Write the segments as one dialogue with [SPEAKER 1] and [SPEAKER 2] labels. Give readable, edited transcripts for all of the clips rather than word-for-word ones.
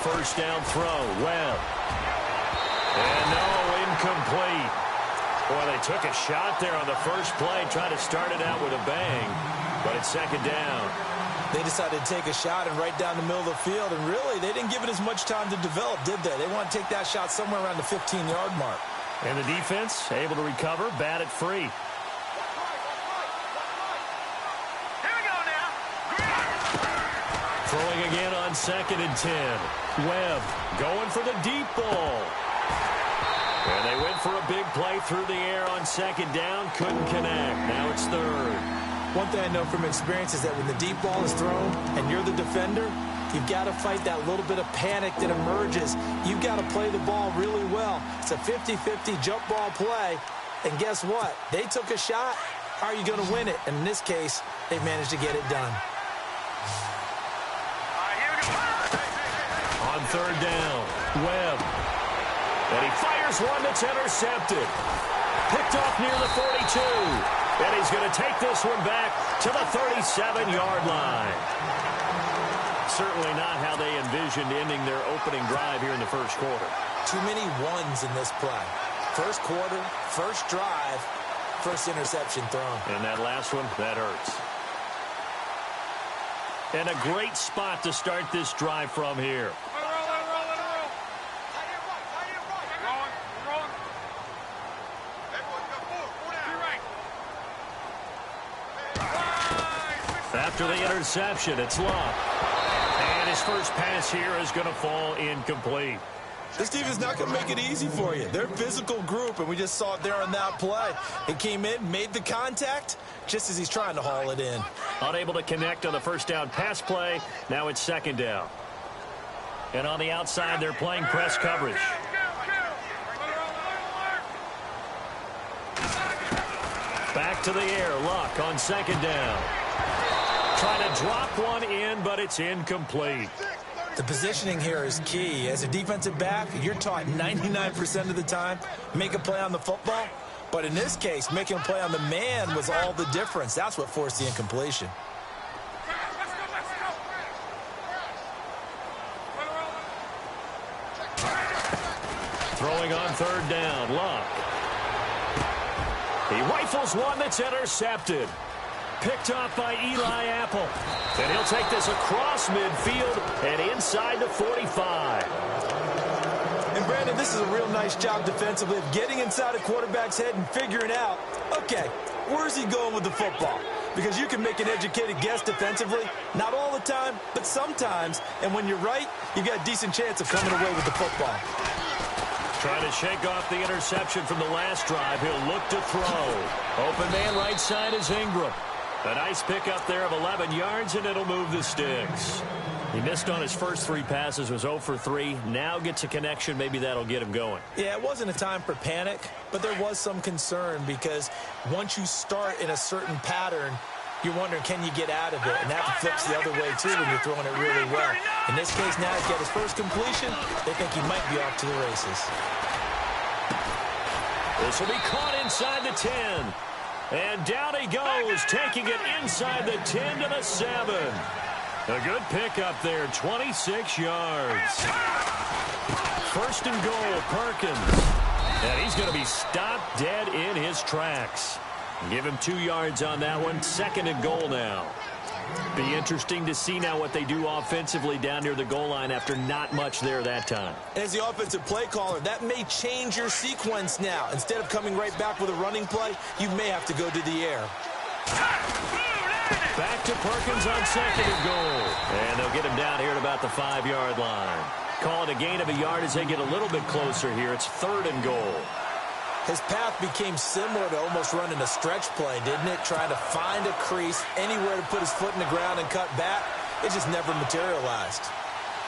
[SPEAKER 1] first down throw. Webb. And no, incomplete. Boy, they took a shot there on the first play, trying to start it out with a bang, but it's second down.
[SPEAKER 2] They decided to take a shot and right down the middle of the field, and really, they didn't give it as much time to develop, did they? They want to take that shot somewhere around the 15-yard mark.
[SPEAKER 1] And the defense able to recover, bat it free. Throwing again on 2nd and 10. Webb going for the deep ball. And they went for a big play through the air on 2nd down. Couldn't connect. Now it's 3rd.
[SPEAKER 2] One thing I know from experience is that when the deep ball is thrown and you're the defender, you've got to fight that little bit of panic that emerges. You've got to play the ball really well. It's a 50-50 jump ball play. And guess what? They took a shot. How are you going to win it? And in this case, they managed to get it done.
[SPEAKER 1] On 3rd down, Webb. And he fires one that's intercepted. Picked off near the 42. And he's going to take this one back to the 37-yard line. Certainly not how they envisioned ending their opening drive here in the first quarter.
[SPEAKER 2] Too many ones in this play. First quarter, first drive, first interception thrown.
[SPEAKER 1] And that last one, that hurts. And a great spot to start this drive from here. After the interception, it's Luck. And his first pass here is going to fall incomplete.
[SPEAKER 2] This team is not going to make it easy for you. They're a physical group, and we just saw it there on that play. He came in, made the contact, just as he's trying to haul it in.
[SPEAKER 1] Unable to connect on the first down pass play. Now it's 2nd down. And on the outside, they're playing press coverage. Back to the air. Luck on 2nd down. Trying to drop one in, but it's incomplete.
[SPEAKER 2] The positioning here is key. As a defensive back, you're taught 99% of the time, make a play on the football. But in this case, making a play on the man was all the difference. That's what forced the incompletion.
[SPEAKER 1] Throwing on 3rd down, Luck. He rifles one that's intercepted. Picked off by Eli Apple. And he'll take this across midfield and inside the 45.
[SPEAKER 2] And, Brandon, this is a real nice job defensively of getting inside a quarterback's head and figuring out, okay, where's he going with the football? Because you can make an educated guess defensively. Not all the time, but sometimes. And when you're right, you've got a decent chance of coming away with the football.
[SPEAKER 1] Trying to shake off the interception from the last drive. He'll look to throw. Open man right side is Ingram. A nice pickup there of 11 yards, and it'll move the sticks. He missed on his first 3 passes, was 0 for 3. Now gets a connection. Maybe that'll get him going. Yeah, it wasn't a time for panic, but there was some concern because once you start in a certain pattern, you're wondering, can you get out of it? And that flips the other way, too, when you're throwing it really well. In this case, now he's got his first completion. They think he might be off to the races. This will be caught inside the 10. And down he goes, taking it inside the 10 to the 7. A good pickup there, 26 yards. First and goal, Perkins. And he's going to be stopped dead in his tracks. Give him 2 yards on that one. 2nd and goal now. Be interesting to see now what they do offensively down near the goal line after not much there that time. As the offensive play caller, that may change your sequence now. Instead of coming right back with a running play, you may have to go to the air. Back to Perkins on 2nd and goal. And they'll get him down here at about the 5-yard line. Call it a gain of a yard as they get a little bit closer here. It's 3rd and goal. His path became similar to almost running a stretch play, didn't it? Trying to find a crease, anywhere to put his foot in the ground and cut back. It just never materialized.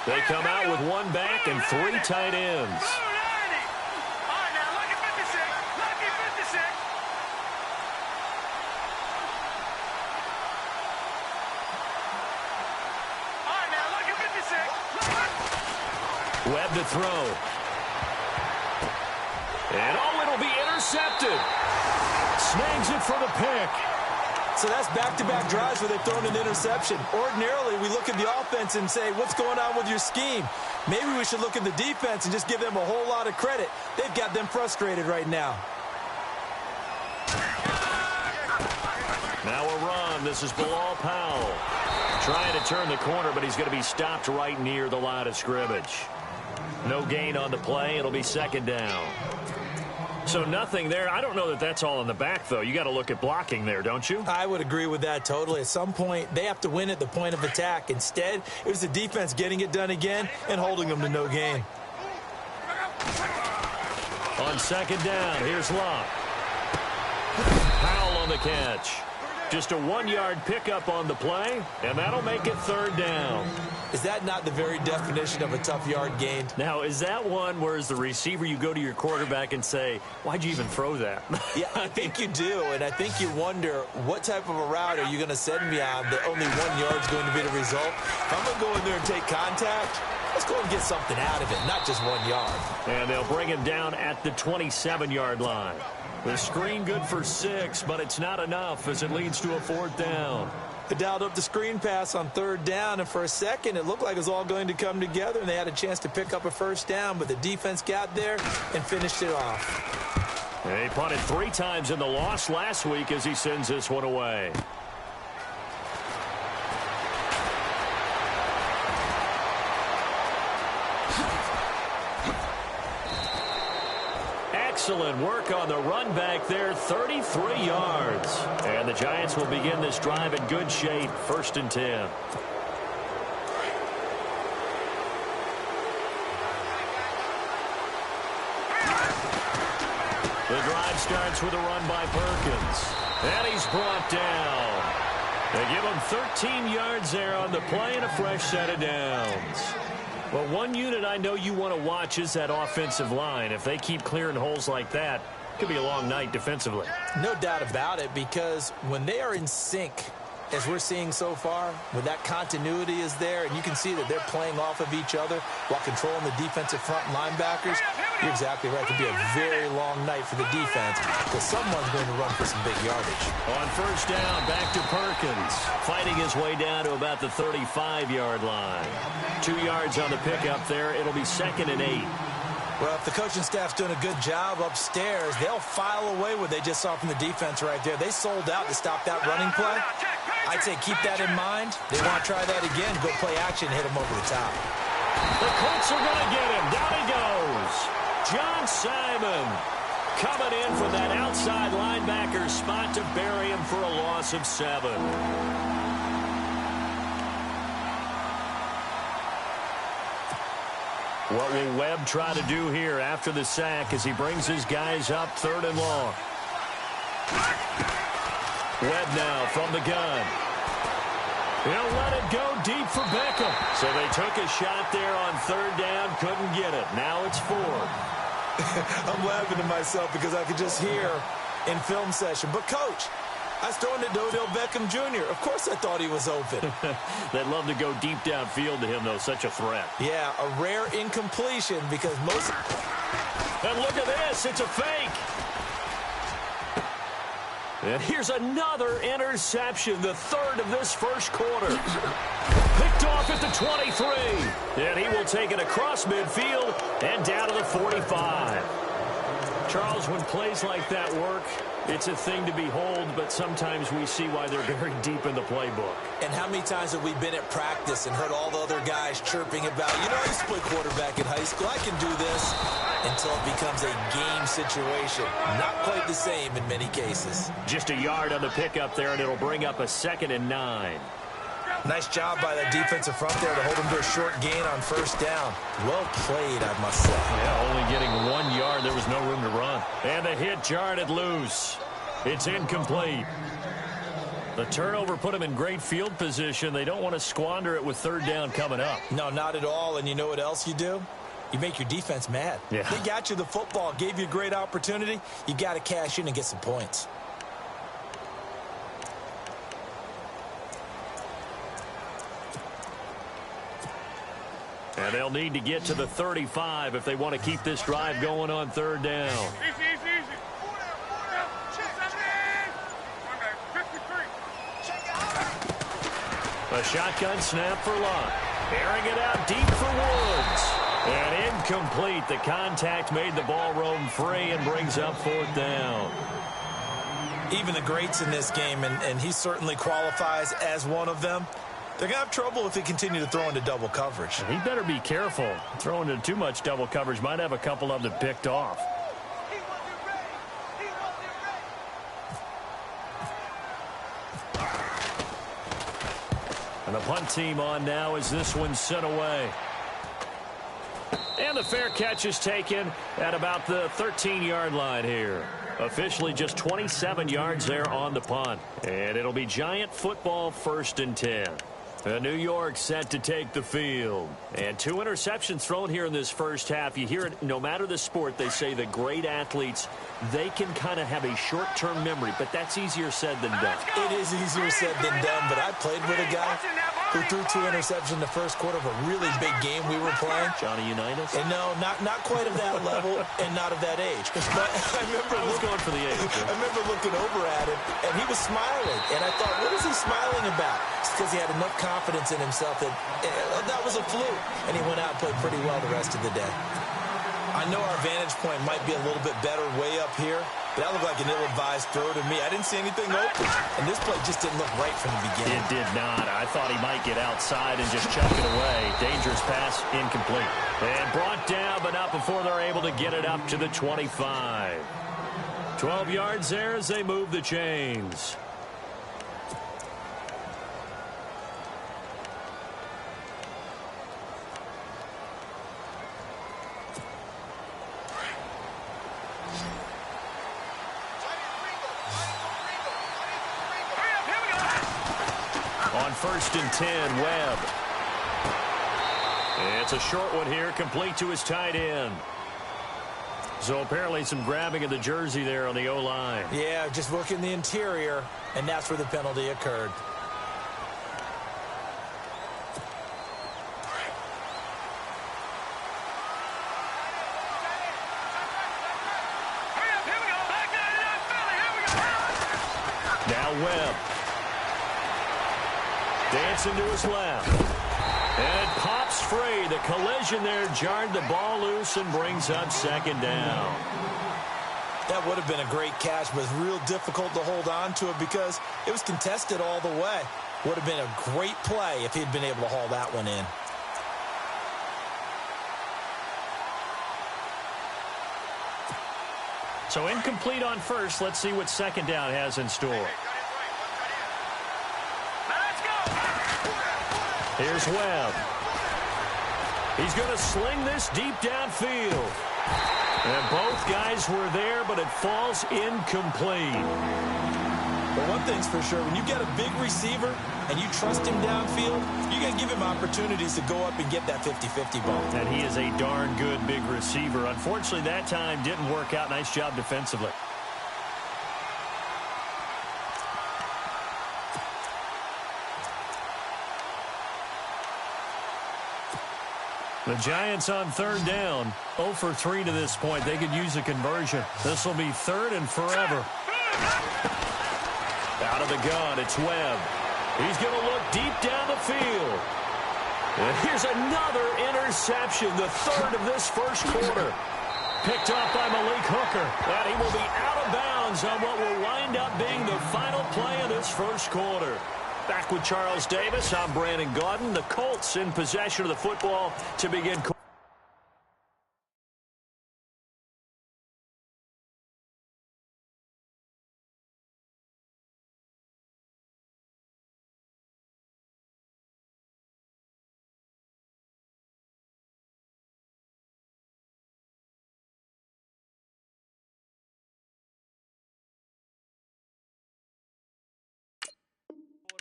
[SPEAKER 1] They come out with 1 back and 3 tight ends. Webb to throw. And it'll be intercepted. Snags it for the pick.
[SPEAKER 2] So that's back-to-back drives where they've thrown an interception. Ordinarily, we look at the offense and say, what's going on with your scheme? Maybe we should look at the defense and just give them a whole lot of credit. They've got them frustrated right now.
[SPEAKER 1] Now a run. This is Bilal Powell. Trying to turn the corner, but he's going to be stopped right near the line of scrimmage. No gain on the play. It'll be second down. So nothing there. I don't know that that's all in the back, though. You got to look at blocking there, don't you?
[SPEAKER 2] I would agree with that totally. At some point, they have to win at the point of attack. Instead, it was the defense getting it done again and holding them to no gain.
[SPEAKER 1] On second down, here's Locke. Powell on the catch. Just a 1-yard pickup on the play, and that'll make it third down.
[SPEAKER 2] Is that not the very definition of a tough yard gain?
[SPEAKER 1] Now, is that one where as the receiver you go to your quarterback and say, why'd you even throw that?
[SPEAKER 2] Yeah, I think you do, and I think you wonder what type of a route are you going to send me on that only 1 yard is going to be the result? If I'm going to go in there and take contact, let's go and get something out of it, not just 1 yard. And
[SPEAKER 1] they'll bring him down at the 27-yard line. The screen good for 6, but it's not enough as it leads to a fourth down.
[SPEAKER 2] They dialed up the screen pass on third down, and for a second it looked like it was all going to come together, and they had a chance to pick up a first down, but the defense got there and finished it off.
[SPEAKER 1] He punted 3 times in the loss last week as he sends this one away. Excellent work on the run back there, 33 yards. And the Giants will begin this drive in good shape, 1st and 10. The drive starts with a run by Perkins. And he's brought down. They give him 13 yards there on the play and a fresh set of downs. Well, one unit I know you want to watch is that offensive line. If they keep clearing holes like that, it could be a long night defensively.
[SPEAKER 2] No doubt about it, because when they are in sync, as we're seeing so far, when that continuity is there, and you can see that they're playing off of each other while controlling the defensive front linebackers, you're exactly right. It could be a very long night for the defense because someone's going to run for some big yardage.
[SPEAKER 1] On first down, back to Perkins, fighting his way down to about the 35-yard line. 2 yards on the pickup there. It'll be 2nd and 8.
[SPEAKER 2] Well, if the coaching staff's doing a good job upstairs, they'll file away what they just saw from the defense right there. They sold out to stop that running play. I'd say keep that in mind. They want to try that again, go play action, hit him over the top.
[SPEAKER 1] The Colts are going to get him. Down he goes. John Simon coming in from that outside linebacker spot to bury him for a loss of 7. What will Webb try to do here after the sack as he brings his guys up 3rd and long? Webb now from the gun. He'll let it go deep for Beckham. So they took a shot there on 3rd down, couldn't get it. Now it's 4th.
[SPEAKER 2] I'm laughing to myself because I could just hear in film session, but coach, I was throwing to Odell Beckham Jr. Of course I thought he was open.
[SPEAKER 1] They'd love to go deep downfield to him, though. Such a threat.
[SPEAKER 2] Yeah, a rare incompletion because most...
[SPEAKER 1] And look at this. It's a fake. And here's another interception, the 3rd of this first quarter. Picked off at the 23. And he will take it across midfield and down to the 45. Charles, when plays like that work, it's a thing to behold, but sometimes we see why they're very deep in the playbook.
[SPEAKER 2] And how many times have we been at practice and heard all the other guys chirping about, you know, I used to play quarterback in high school, I can do this, until it becomes a game situation. Not quite the same in many cases.
[SPEAKER 1] Just a yard on the pickup there, and it'll bring up a 2nd and 9.
[SPEAKER 2] Nice job by that defensive front there to hold him to a short gain on first down. Well played, I must say.
[SPEAKER 1] Yeah, only getting 1 yard. There was no room to run. And the hit jarred it loose. It's incomplete. The turnover put him in great field position. They don't want to squander it with 3rd down coming up.
[SPEAKER 2] No, not at all. And you know what else you do? You make your defense mad.
[SPEAKER 1] Yeah.
[SPEAKER 2] They got you the football, gave you a great opportunity. You got to cash in and get some points.
[SPEAKER 1] And they'll need to get to the 35 if they want to keep this drive going on 3rd down.
[SPEAKER 3] Easy.
[SPEAKER 1] A shotgun snap for Lott. Airing it out deep for Woods. And incomplete. The contact made the ball roam free and brings up 4th down.
[SPEAKER 2] Even the greats in this game, and he certainly qualifies as one of them, they're going to have trouble if they continue to throw into double coverage.
[SPEAKER 1] He better be careful. Throwing into too much double coverage might have a couple of them picked off. And the punt team on now as this one's sent away. And the fair catch is taken at about the 13-yard line here. Officially just 27 yards there on the punt. And it'll be Giant football 1st and 10. New York set to take the field. And 2 interceptions thrown here in this first half. You hear it, no matter the sport, they say the great athletes, they can kind of have a short-term memory, but that's easier said than done.
[SPEAKER 2] It is easier said than done, but I played with a guy who threw 2 interceptions in the first quarter of a really big game we were playing.
[SPEAKER 1] Johnny Unitas?
[SPEAKER 2] And no, not quite of that level and not of that age. But I was
[SPEAKER 1] going for the age.
[SPEAKER 2] I remember looking over at him, and he was smiling. And I thought, what is he smiling about? It's because he had enough confidence in himself that that was a fluke. And he went out and played pretty well the rest of the day. I know our vantage point might be a little bit better way up here, but that looked like an ill-advised throw to me. I didn't see anything open, and this play just didn't look right from the beginning.
[SPEAKER 1] It did not. I thought he might get outside and just chuck it away. Dangerous pass, incomplete. And brought down, but not before they're able to get it up to the 25. 12 yards there as they move the chains. On 1st and 10, Webb. It's a short one here, complete to his tight end. So apparently some grabbing of the jersey there on the O-line.
[SPEAKER 2] Yeah, just working the interior, and that's where the penalty occurred.
[SPEAKER 1] Now Webb. Dancing to his left. And it pops free. The collision there jarred the ball loose and brings up 2nd down.
[SPEAKER 2] That would have been a great catch, but it's real difficult to hold on to it because it was contested all the way. Would have been a great play if he'd been able to haul that one in.
[SPEAKER 1] So incomplete on first. Let's see what 2nd down has in store. Here's Webb. He's going to sling this deep downfield. And both guys were there, but it falls incomplete.
[SPEAKER 2] But one thing's for sure, when you get a big receiver and you trust him downfield, you're going to give him opportunities to go up and get that 50-50 ball.
[SPEAKER 1] And he is a darn good big receiver. Unfortunately, that time didn't work out. Nice job defensively. The Giants on 3rd down. 0 for 3 to this point. They could use a conversion. This will be 3rd and forever. Out of the gun, it's Webb. He's going to look deep down the field. And here's another interception, the 3rd of this first quarter. Picked off by Malik Hooker. And he will be out of bounds on what will wind up being the final play of this first quarter. Back with Charles Davis, I'm Brandon Gaudin. The Colts in possession of the football to begin.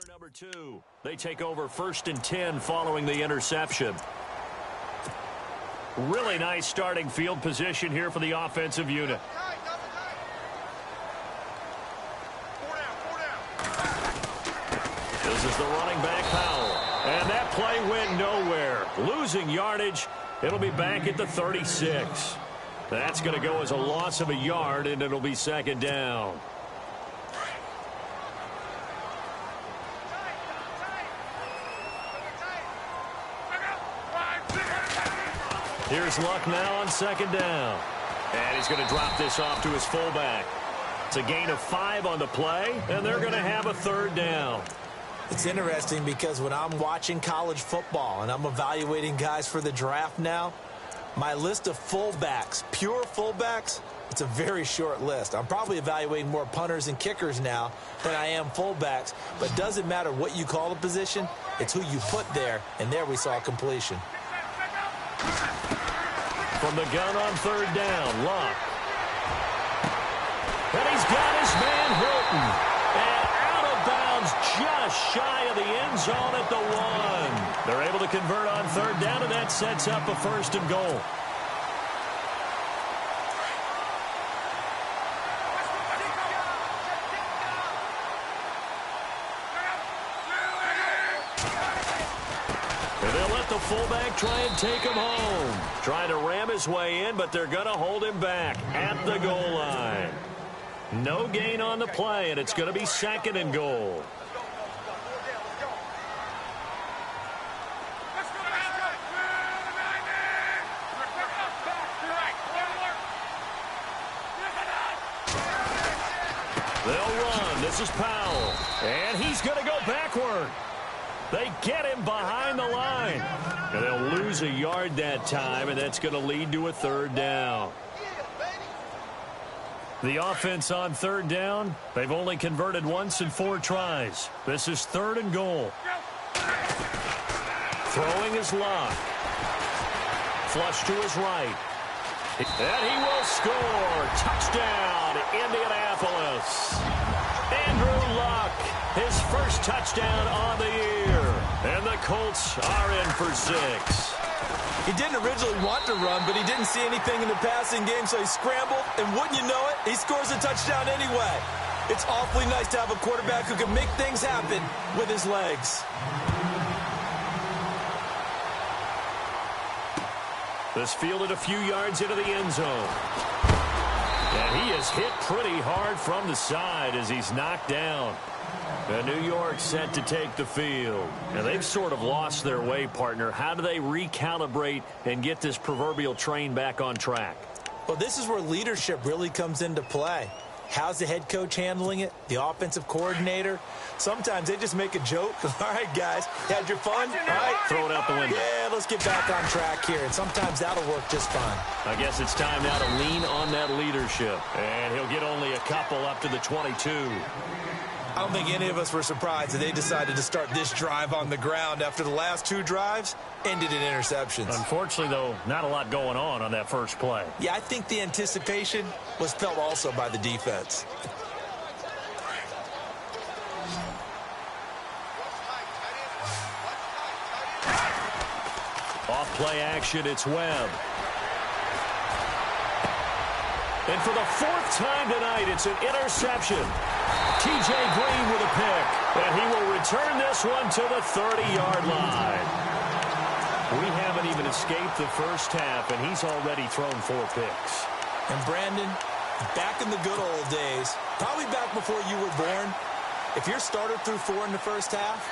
[SPEAKER 1] Number 2. They take over 1st and 10 following the interception. Really nice starting field position here for the offensive unit. This is the running back, Powell. And that play went nowhere. Losing yardage. It'll be back at the 36. That's going to go as a loss of a yard, and it'll be 2nd down. Here's Luck now on second down. And he's going to drop this off to his fullback. It's a gain of 5 on the play, and they're going to have a third down.
[SPEAKER 2] It's interesting because when I'm watching college football and I'm evaluating guys for the draft now, my list of fullbacks, pure fullbacks, it's a very short list. I'm probably evaluating more punters and kickers now than I am fullbacks, but it doesn't matter what you call the position, it's who you put there, and there we saw completion.
[SPEAKER 1] From the gun on third down, Luck. And he's got his man Hilton. And out of bounds just shy of the end zone at the 1. They're able to convert on third down, and that sets up a first and goal. And they'll let the fullback try and take him home. Trying to ram his way in, but they're going to hold him back at the goal line. No gain on the play, and it's going to be second and goal. They'll run. This is Powell. And he's going to go backward. They get him behind the line. And they'll lose a yard that time, and that's going to lead to a third down. The offense on third down, they've only converted once in 4 tries. This is third and goal. Throwing is Luck. Flush to his right. And he will score. Touchdown, Indianapolis. Andrew Luck, his first touchdown on the year. And the Colts are in for 6.
[SPEAKER 2] He didn't originally want to run, but he didn't see anything in the passing game, so he scrambled, and wouldn't you know it, he scores a touchdown anyway. It's awfully nice to have a quarterback who can make things happen with his legs.
[SPEAKER 1] This fielded a few yards into the end zone. And he is hit pretty hard from the side as he's knocked down. And New York set to take the field. And they've sort of lost their way, partner. How do they recalibrate and get this proverbial train back on track?
[SPEAKER 2] Well, this is where leadership really comes into play. How's the head coach handling it? The offensive coordinator? Sometimes they just make a joke. All right, guys, had your fun? All right.
[SPEAKER 1] Throw it out the window.
[SPEAKER 2] Yeah, let's get back on track here. And sometimes that'll work just fine.
[SPEAKER 1] I guess it's time now to lean on that leadership. And he'll get only a couple up to the 22.
[SPEAKER 2] I don't think any of us were surprised that they decided to start this drive on the ground after the last 2 drives ended in interceptions.
[SPEAKER 1] Unfortunately, though, not a lot going on that first play.
[SPEAKER 2] Yeah, I think the anticipation was felt also by the defense.
[SPEAKER 1] Off play action, it's Webb. And for the 4th time tonight, it's an interception. T.J. Green with a pick. And he will return this one to the 30-yard line. We haven't even escaped the first half, and he's already thrown 4 picks.
[SPEAKER 2] And Brandon, back in the good old days, probably back before you were born, if your starter threw 4 in the first half,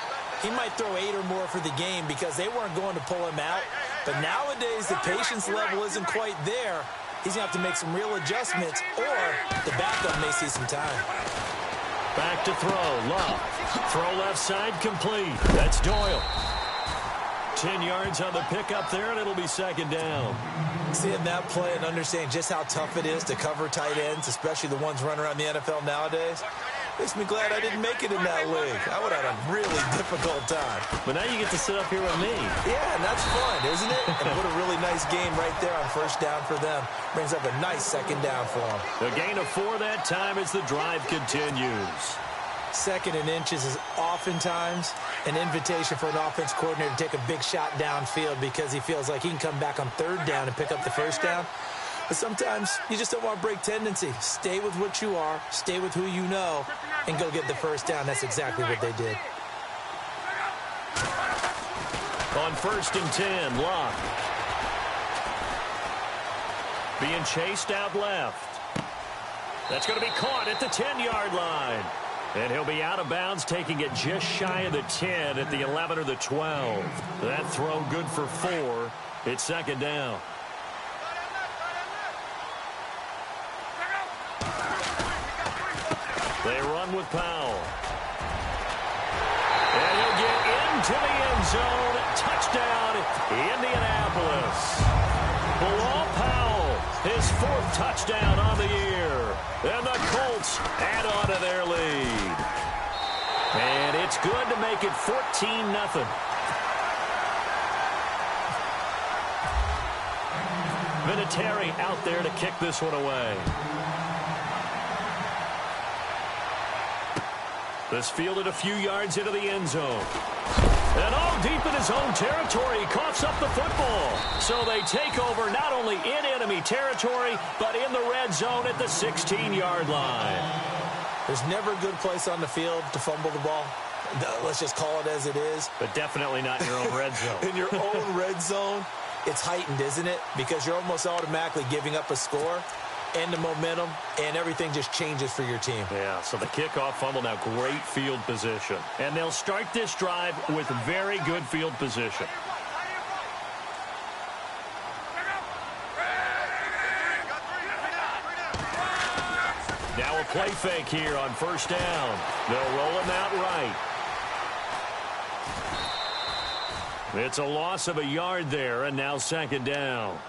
[SPEAKER 2] he might throw 8 or more for the game because they weren't going to pull him out. But nowadays, the patience level isn't quite there. He's going to have to make some real adjustments, or the backup may see some time.
[SPEAKER 1] Back to throw. Love. Throw left side complete. That's Doyle. 10 yards on the pickup there, and it'll be second down.
[SPEAKER 2] Seeing that play and understanding just how tough it is to cover tight ends, especially the ones running around the NFL nowadays, makes me glad I didn't make it in that league. I would have had a really difficult time.
[SPEAKER 1] But now you get to sit up here with me.
[SPEAKER 2] Yeah, and that's fun, isn't it? And what a really nice game right there on first down for them. Brings up a nice second down for them.
[SPEAKER 1] A gain of 4 that time as the drive continues.
[SPEAKER 2] Second and inches is oftentimes an invitation for an offense coordinator to take a big shot downfield because he feels like he can come back on third down and pick up the first down. But sometimes you just don't want to break tendency. Stay with what you are, stay with who you know, and go get the first down. That's exactly what they did.
[SPEAKER 1] On 1st and 10, Luck. Being chased out left. That's going to be caught at the 10-yard line. And he'll be out of bounds, taking it just shy of the 10 at the 11 or the 12. That throw good for 4. It's second down. run with Powell. And he'll get into the end zone. Touchdown, Indianapolis. Bilal Powell, his 4th touchdown on the year. And the Colts add on to their lead. And it's good to make it 14-0. Vinatieri out there to kick this one away. This fielded a few yards into the end zone. And all deep in his own territory, he coughs up the football. So they take over not only in enemy territory, but in the red zone at the 16-yard line.
[SPEAKER 2] There's never a good place on the field to fumble the ball. Let's just call it as it is.
[SPEAKER 1] But definitely not in your own red zone.
[SPEAKER 2] In your own red zone, it's heightened, isn't it? Because you're almost automatically giving up a score and the momentum, and everything just changes for your team.
[SPEAKER 1] Yeah, so the kickoff fumble, now great field position. And they'll start this drive with very good field position. Now a play fake here on first down. They'll roll him out right. It's a loss of a yard there, and now second down.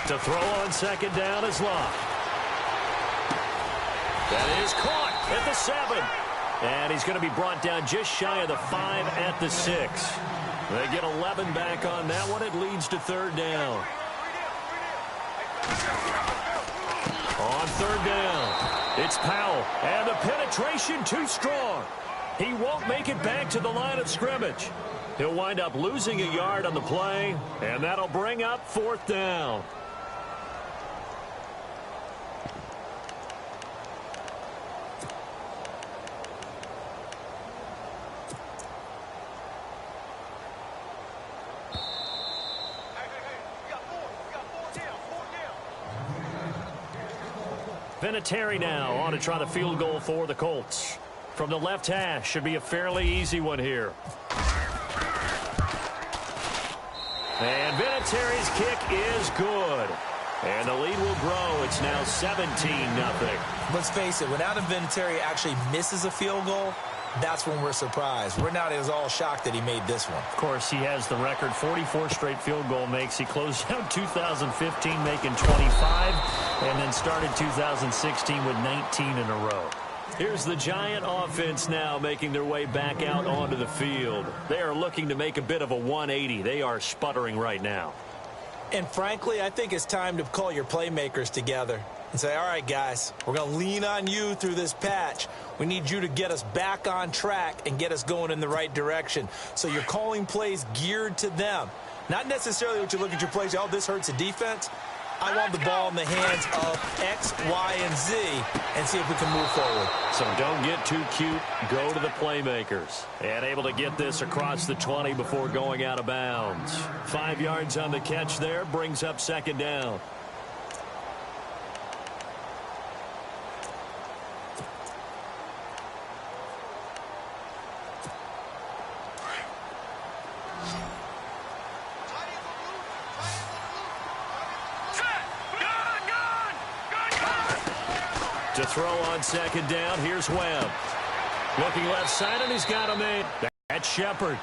[SPEAKER 1] To throw on second down is Locke. That is caught at the 7. And he's going to be brought down just shy of the 5 at the 6. They get 11 back on that one. It leads to third down. On third down, it's Powell. And the penetration too strong. He won't make it back to the line of scrimmage. He'll wind up losing a yard on the play, and that'll bring up fourth down. Vinatieri now on to try the field goal for the Colts. From the left hash, should be a fairly easy one here. And Vinatieri's kick is good. And the lead will grow. It's now 17-0.
[SPEAKER 2] Let's face it, when Adam Vinatieri actually misses a field goal, that's when we're surprised. We're not as all shocked that he made this one.
[SPEAKER 1] Of course, he has the record 44 straight field goal makes. He closed out 2015 making 25 and then started 2016 with 19 in a row. Here's the Giant offense now making their way back out onto the field. They are looking to make a bit of a 180. They are sputtering right now.
[SPEAKER 2] And frankly, I think it's time to call your playmakers together and say, all right, guys, we're going to lean on you through this patch. We need you to get us back on track and get us going in the right direction. So you're calling plays geared to them. Not necessarily what you look at your plays, oh, this hurts the defense. I want the ball in the hands of X, Y, and Z and see if we can move forward.
[SPEAKER 1] So don't get too cute. Go to the playmakers. And able to get this across the 20 before going out of bounds. 5 yards on the catch there brings up second down. To throw on second down, here's Webb. Looking left side, and he's got him in. That's Shepard.